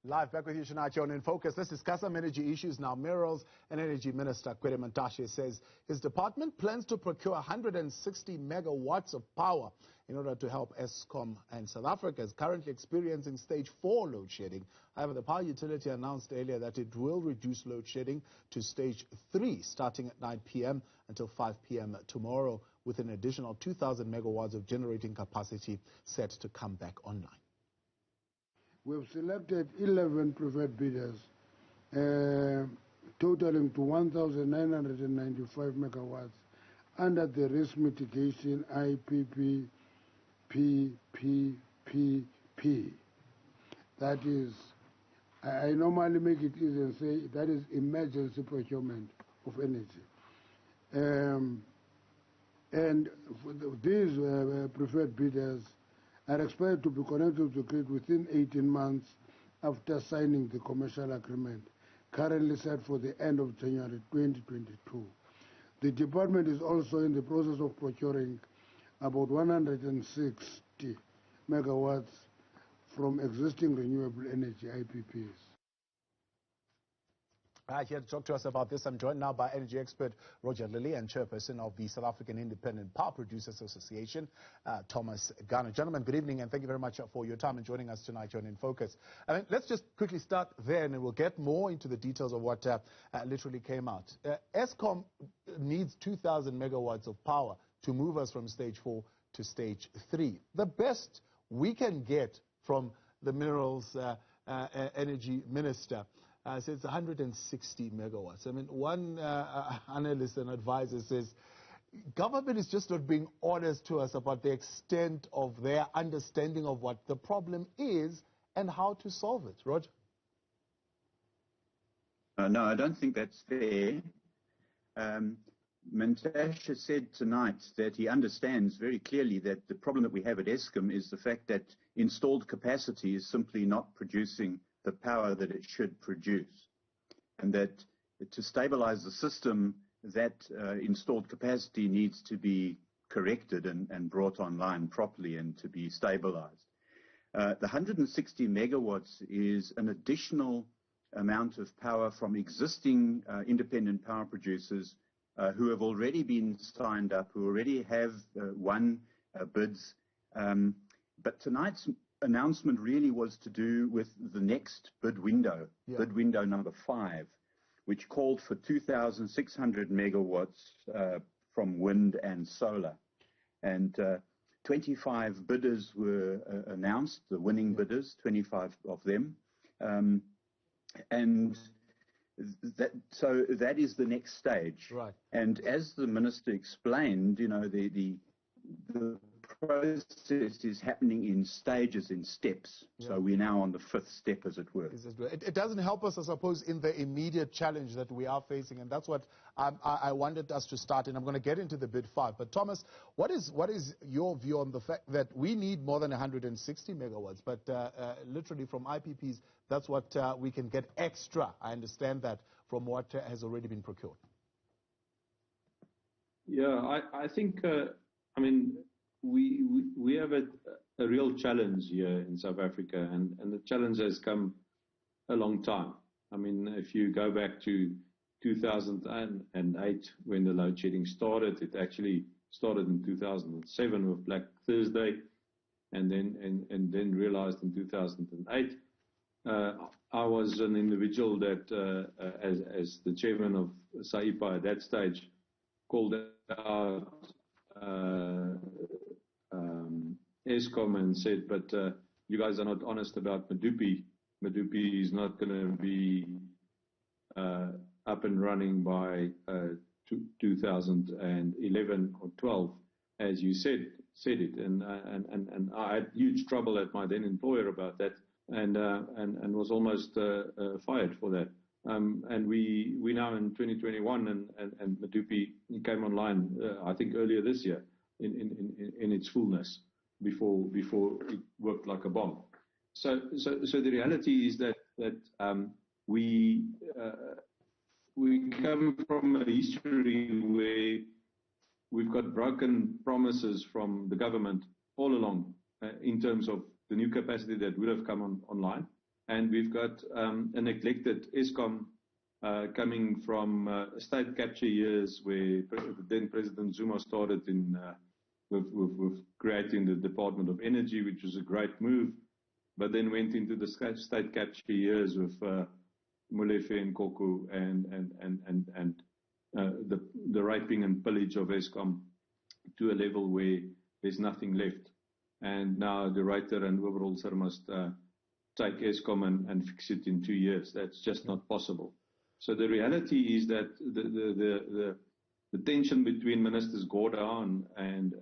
Live back with you tonight here on In Focus. Let's discuss some energy issues now. Minerals and Energy Minister Gwede Mantashe says his department plans to procure 160 megawatts of power in order to help Eskom, and South Africa is currently experiencing stage 4 load shedding. However, the power utility announced earlier that it will reduce load shedding to stage 3 starting at 9 p.m. until 5 p.m. tomorrow, with an additional 2,000 megawatts of generating capacity set to come back online. We've selected 11 preferred bidders, totaling to 1,995 megawatts under the risk mitigation IPPS. That is, I normally make it easy and say that is emergency procurement of energy. And these preferred bidders are expected to be connected to the grid within 18 months after signing the commercial agreement, currently set for the end of January 2022. The department is also in the process of procuring about 160 megawatts from existing renewable energy IPPS. Here to talk to us about this, I'm joined now by energy expert Lilley and chairperson of the South African Independent Power Producers Association, Garner. Gentlemen, good evening, and thank you very much for your time and joining us tonight here on In Focus. Let's just quickly start there, and then we'll get more into the details of what literally came out. Eskom needs 2,000 megawatts of power to move us from stage 4 to stage 3. The best we can get from the Minerals Energy Minister says 160 megawatts. One analyst and advisor says government is just not being honest to us about the extent of their understanding of what the problem is and how to solve it. Roger? No, I don't think that's fair. Mantashe said tonight that he understands very clearly that the problem that we have at Eskom is the fact that installed capacity is simply not producing the power that it should produce, and that to stabilize the system, that installed capacity needs to be corrected and brought online properly and to be stabilized. The 160 megawatts is an additional amount of power from existing independent power producers who have already been signed up, who already have won bids. But tonight's announcement really was to do with the next bid window, bid window number 5, which called for 2,600 megawatts from wind and solar. And 25 bidders were announced, the winning bidders, 25 of them. And so that is the next stage. Right. And as the minister explained, you know, the process is happening in stages, in steps. Yeah. So we're now on the 5th step, as it were. It doesn't help us, I suppose, in the immediate challenge that we are facing, and that's what I wanted us to start in. I'm going to get into the bid 5. But Thomas, what is your view on the fact that we need more than 160 megawatts, but literally from IPPs, that's what we can get extra. I understand that from what has already been procured. Yeah, I think, we have a real challenge here in South Africa, and the challenge has come a long time. If you go back to 2008 when the load shedding started, it actually started in 2007 with Black Thursday, and then realized in 2008. I was an individual that, as the chairman of SAIPA at that stage, called out Eskom and said, but you guys are not honest about Medupi. Medupi is not going to be up and running by 2011 or 12, as you said it. And I had huge trouble at my then employer about that, and was almost fired for that. And we now in 2021, and Medupi came online, I think earlier this year, in its fullness, before it worked like a bomb. So the reality is that we come from a history where we've got broken promises from the government all along in terms of the new capacity that would have come online. And we've got a neglected Eskom coming from state capture years where then President Zuma started with creating the Department of Energy, which was a great move, but then went into the state capture years with Molefe and Koko and the raping and pillage of Eskom to a level where there's nothing left. And now the writer and overall sir must take Eskom and fix it in 2 years. That's just not possible. So the reality is that the tension between Ministers Gwede and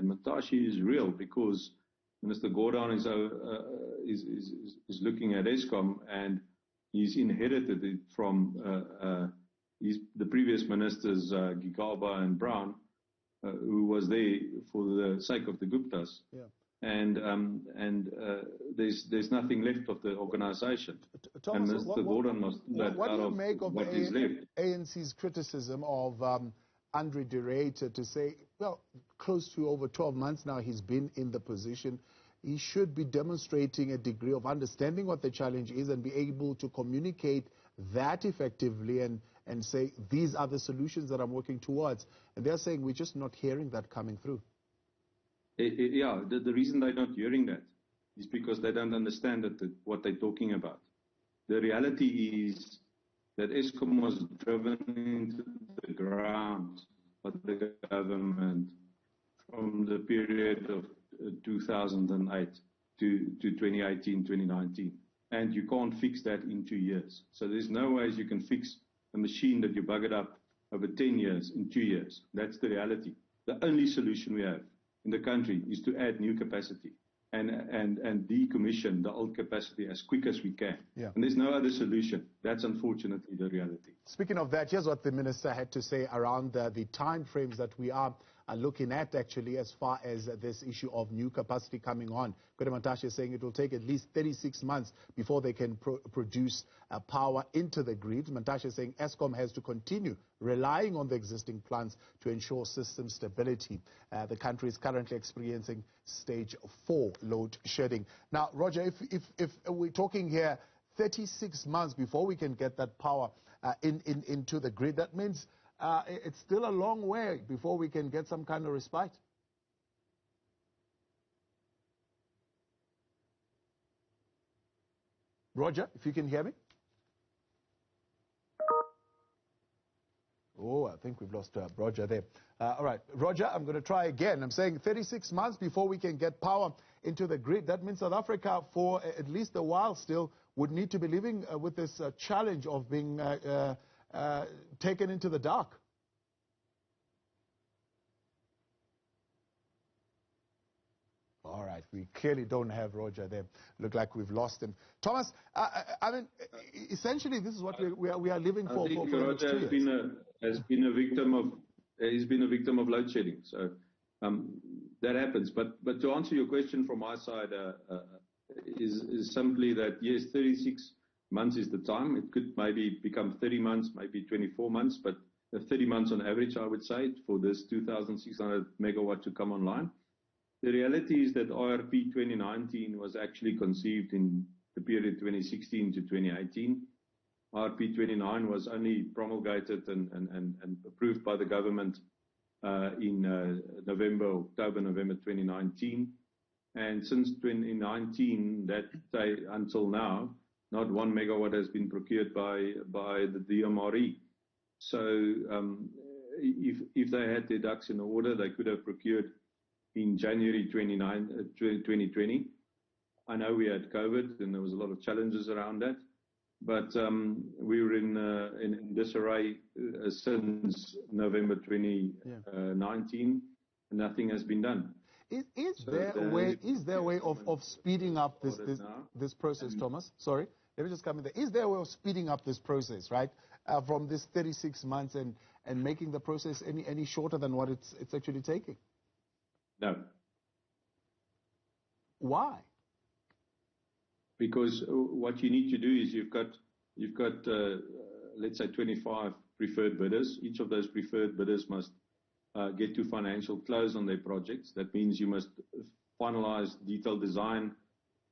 Mantashe is real, because Minister Gwede is looking at Eskom, and he's inherited it from the previous ministers, Gigaba and Brown, who was there for the sake of the Guptas. Yeah. And there's nothing left of the organization. Thomas, and Mr. Gordon must let what out do you of make of what is left. ANC's criticism of Andries Dlamini to say, well, close to over 12 months now he's been in the position. He should be demonstrating a degree of understanding what the challenge is and be able to communicate that effectively and say, these are the solutions that I'm working towards. And they're saying we're just not hearing that coming through. Yeah, the reason they're not hearing that is because they don't understand what they're talking about. The reality is that Eskom was driven into the ground by the government from the period of 2008 to 2018, 2019. And you can't fix that in 2 years. So there's no ways you can fix a machine that you buggered up over 10 years in 2 years. That's the reality. The only solution we have in the country is to add new capacity and decommission the old capacity as quick as we can. Yeah. And there's no other solution. That's unfortunately the reality. Speaking of that, here's what the minister had to say around the time frames that we are looking at, actually, as far as this issue of new capacity coming on. Gwede Mantashe is saying it will take at least 36 months before they can produce power into the grid. Mantashe is saying Eskom has to continue relying on the existing plants to ensure system stability. The country is currently experiencing stage 4 load shedding. Now, Roger, if we're talking here 36 months before we can get that power into the grid, that means it's still a long way before we can get some kind of respite. Roger, if you can hear me. Oh, I think we've lost Roger there. All right, Roger, I'm going to try again. I'm saying 36 months before we can get power into the grid. That means South Africa, for at least a while still, would need to be living with this challenge of being taken into the dark. All right, we clearly don't have Roger there. Look like we've lost him. Thomas, I mean, essentially, this is what we are living for. I think for Roger has been a victim of load shedding. So that happens. But to answer your question from my side, is simply that yes, 36 months is the time. It could maybe become 30 months, maybe 24 months, but 30 months on average, I would say, for this 2,600 megawatt to come online. The reality is that IRP 2019 was actually conceived in the period 2016 to 2018. IRP 29 was only promulgated and approved by the government in October, November 2019. And since 2019, that day until now, not 1 megawatt has been procured by the DMRE. So if they had their ducks in order, they could have procured in January 2020. I know we had COVID and there was a lot of challenges around that, but we were in disarray since November 2019, and nothing has been done. Is there a way of speeding up this process, Thomas? Sorry, let me just come in there. Is there a way of speeding up this process, right, from this 36 months and making the process any shorter than what it's actually taking? No. Why? Because what you need to do is you've got let's say 25 preferred bidders. Each of those preferred bidders must get to financial close on their projects. That means you must finalize detailed design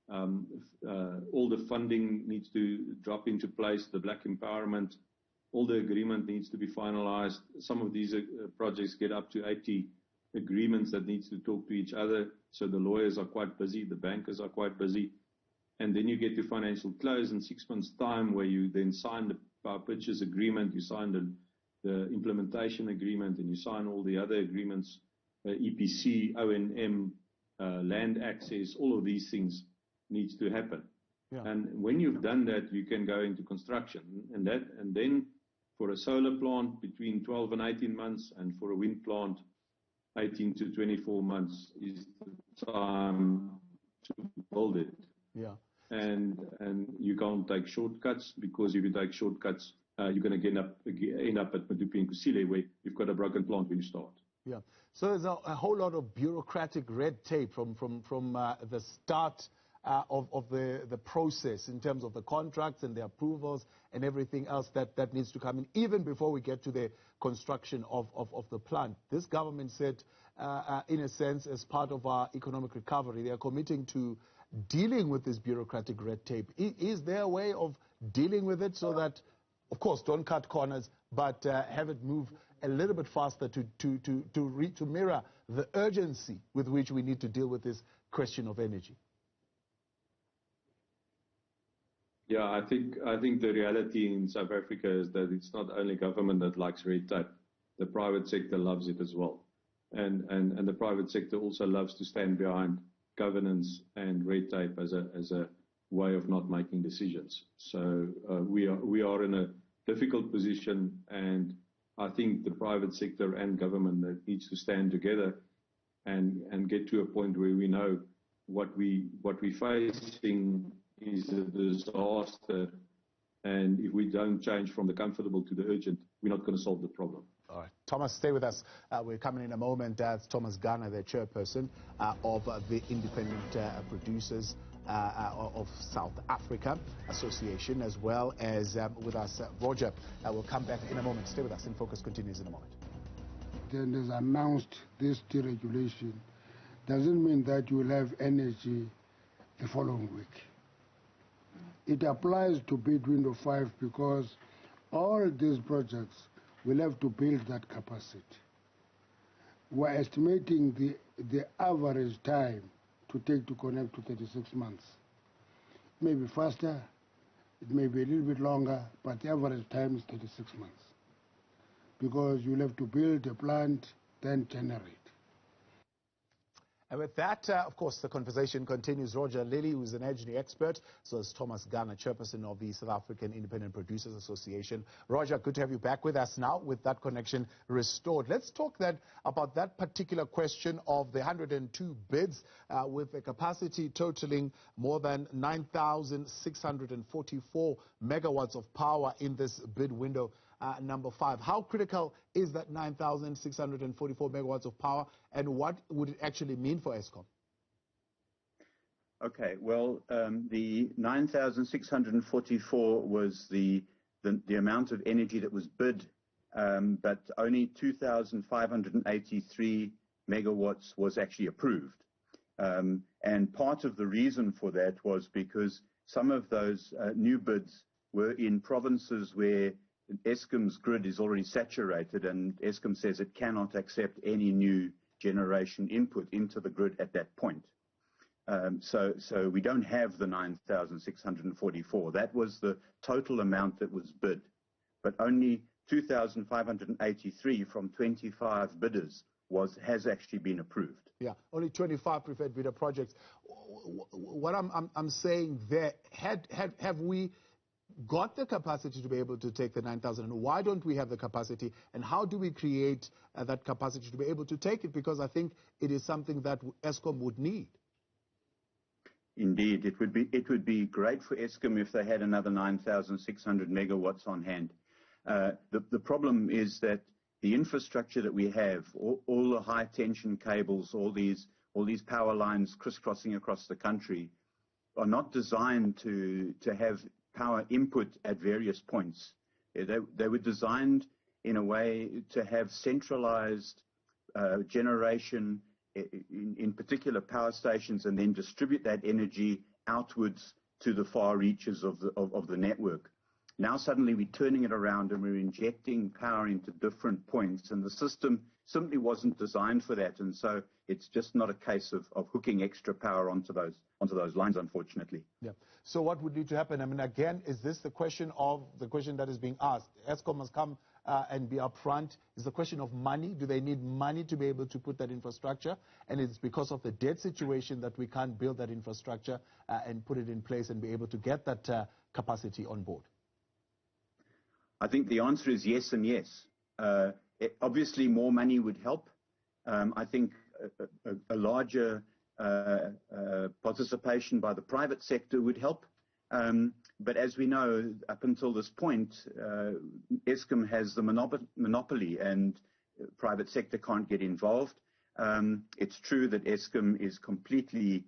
All the funding needs to drop into place, the black empowerment, all the agreement needs to be finalized. Some of these projects get up to 80 agreements that needs to talk to each other. So the lawyers are quite busy, the bankers are quite busy. And then you get to financial close in 6 months' time, where you then sign the power purchase agreement, you sign the implementation agreement, and you sign all the other agreements, EPC, O&M, land access, all of these things needs to happen. Yeah. And when you've done that, you can go into construction. And then for a solar plant, between 12 and 18 months, and for a wind plant, 18 to 24 months is the time to build it. Yeah. And you can't take shortcuts, because if you take shortcuts, you're going to end up at Medupi and Kusile, where you've got a broken plant when you start. Yeah. So there's a whole lot of bureaucratic red tape from the start of the process, in terms of the contracts and the approvals and everything else that needs to come in, even before we get to the construction of the plant. This government said, in a sense, as part of our economic recovery, they are committing to dealing with this bureaucratic red tape. Is there a way of dealing with it so that, of course, don't cut corners, but have it move a little bit faster to mirror the urgency with which we need to deal with this question of energy? Yeah, I think the reality in South Africa is that it's not only government that likes red tape. The private sector loves it as well. And the private sector also loves to stand behind governance and red tape as a way of not making decisions. So we are in a difficult position, and I think the private sector and government needs to stand together and get to a point where we know what we're facing is a disaster, and if we don't change from the comfortable to the urgent, we're not going to solve the problem. All right. Thomas, stay with us. We're coming in a moment. That's Thomas Garner, the chairperson of the Independent Producers of South Africa Association, as well as with us, Roger. We'll come back in a moment. Stay with us. In Focus continues in a moment. Then there's announced this deregulation. Doesn't mean that you will have energy the following week. It applies to bid window 5 because all these projects will have to build that capacity. We're estimating the average time to take to connect to 36 months. It may be faster, it may be a little bit longer, but the average time is 36 months. Because you'll have to build a plant, then generate. And with that, of course, the conversation continues. Roger Lilley, who's an energy expert, so is Thomas Garner, chairperson of the South African Independent Producers Association. Roger, good to have you back with us now with that connection restored. Let's talk then about that particular question of the 102 bids with a capacity totaling more than 9,644 megawatts of power in this bid window. Number 5. How critical is that 9,644 megawatts of power, and what would it actually mean for Eskom? Okay, well, the 9,644 was the amount of energy that was bid, but only 2,583 megawatts was actually approved. And part of the reason for that was because some of those new bids were in provinces where Eskom's grid is already saturated, and Eskom says it cannot accept any new generation input into the grid at that point. So we don't have the 9,644. That was the total amount that was bid, but only 2,583 from 25 bidders has actually been approved. Yeah, only 25 preferred bidder projects. What I'm saying there, have we got the capacity to be able to take the 9,000, and why don't we have the capacity, and how do we create that capacity to be able to take it? Because I think it is something that Eskom would need. Indeed, it would be great for Eskom if they had another 9,600 megawatts on hand. The problem is that the infrastructure that we have, all the high tension cables, all these power lines crisscrossing across the country, are not designed to have power input at various points. They were designed in a way to have centralized generation in particular power stations, and then distribute that energy outwards to the far reaches of the network. Now suddenly we're turning it around and we're injecting power into different points, and the system simply wasn't designed for that, and so it's just not a case of hooking extra power onto those lines, unfortunately. Yeah. So what would need to happen? I mean, again, is this the question that is being asked? Eskom must come and be upfront. Is the question of money? Do they need money to be able to put that infrastructure? And it's because of the debt situation that we can't build that infrastructure and put it in place and be able to get that capacity on board. I think the answer is yes and yes. Obviously, more money would help. I think a larger participation by the private sector would help. But as we know, up until this point, Eskom has the monopoly and private sector can't get involved. It's true that Eskom is completely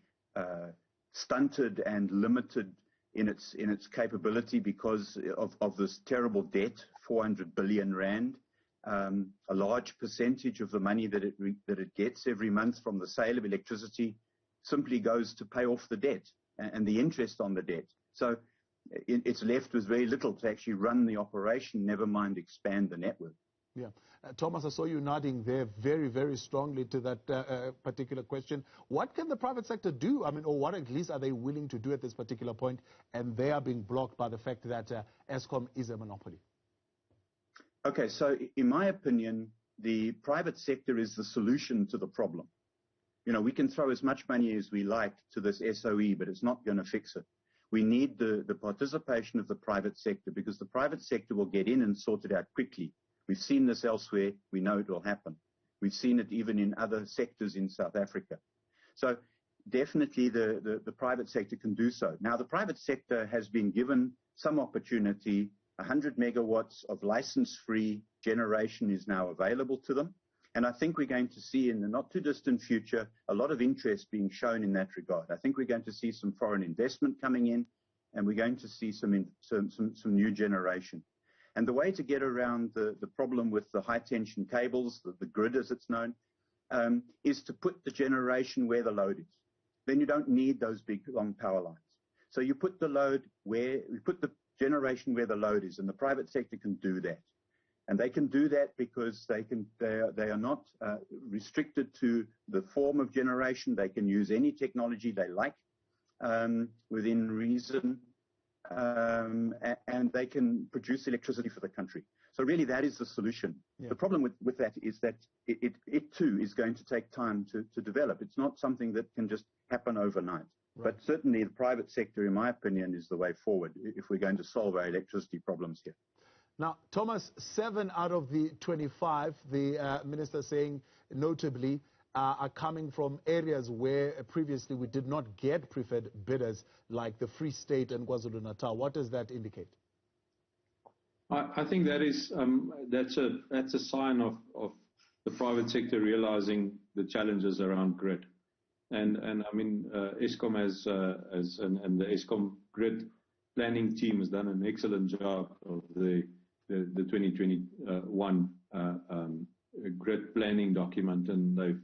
stunted and limited in its capability because of this terrible debt, 400 billion rand. A large percentage of the money that it gets every month from the sale of electricity simply goes to pay off the debt and the interest on the debt. So it's left with very little to actually run the operation, never mind expand the network. Yeah. Thomas, I saw you nodding there very, very strongly to that particular question. What can the private sector do? I mean, or what at least are they willing to do at this particular point? And they are being blocked by the fact that Eskom is a monopoly. Okay, so in my opinion, the private sector is the solution to the problem. You know, we can throw as much money as we like to this SOE, but it's not going to fix it. We need the participation of the private sector because the private sector will get in and sort it out quickly. We've seen this elsewhere. We know it will happen. We've seen it even in other sectors in South Africa. So definitely the private sector can do so. Now, the private sector has been given some opportunity. 100 megawatts of license-free generation is now available to them. And I think we're going to see in the not-too-distant future a lot of interest being shown in that regard. I think we're going to see some foreign investment coming in, and we're going to see some new generation. And the way to get around the problem with the high-tension cables, the grid as it's known, is to put the generation where the load is. Then you don't need those big, long power lines. So you put the generation where the load is, and the private sector can do that. And they can do that because they are not restricted to the form of generation. They can use any technology they like within reason, and they can produce electricity for the country. So really that is the solution. Yeah. The problem with that is that it too is going to take time to develop. It's not something that can just happen overnight. Right. But certainly the private sector, in my opinion, is the way forward if we're going to solve our electricity problems here. Now, Thomas, 7 out of the 25, the minister saying notably, are coming from areas where previously we did not get preferred bidders, like the Free State and KwaZulu-Natal. What does that indicate? I think that is that's a sign of the private sector realizing the challenges around grid, and I mean Eskom and the Eskom grid planning team has done an excellent job of the 2021 grid planning document, and they've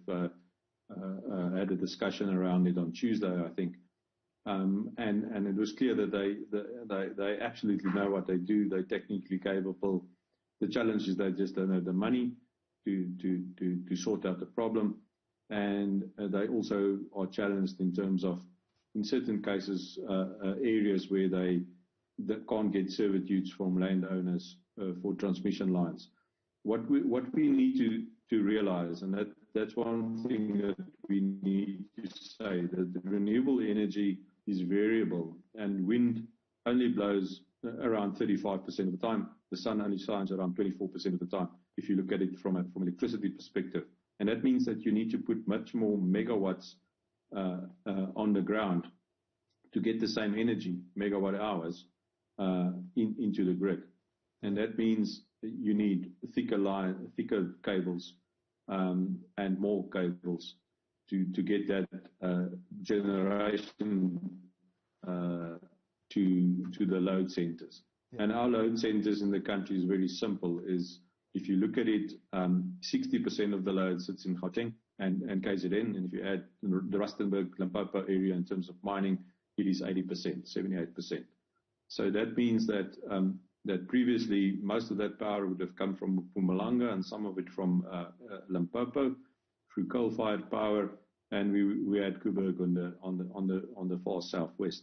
had a discussion around it on Tuesday, I think, and it was clear that they absolutely know what they do. They're technically capable. The challenge is they just don't have the money to sort out the problem, and they also are challenged in terms of, in certain cases, areas where they can't get servitudes from landowners for transmission lines. What we need to realize, and that's one thing that we need to say, that the renewable energy is variable, and wind only blows around 35% of the time. The sun only shines around 24% of the time, if you look at it from electricity perspective. And that means that you need to put much more megawatts on the ground to get the same energy, megawatt hours, into the grid. And that means you need thicker cables, and more cables to get that generation to the load centers. Yeah. And our load centers in the country is very simple. Is if you look at it, 60% of the load sits in Gauteng and KZN, and if you add the Rustenburg, Limpopo area in terms of mining, it is 80%, 78%. So that means that that previously most of that power would have come from Mpumalanga and some of it from Limpopo through coal-fired power, and we had Kuberg on the far southwest.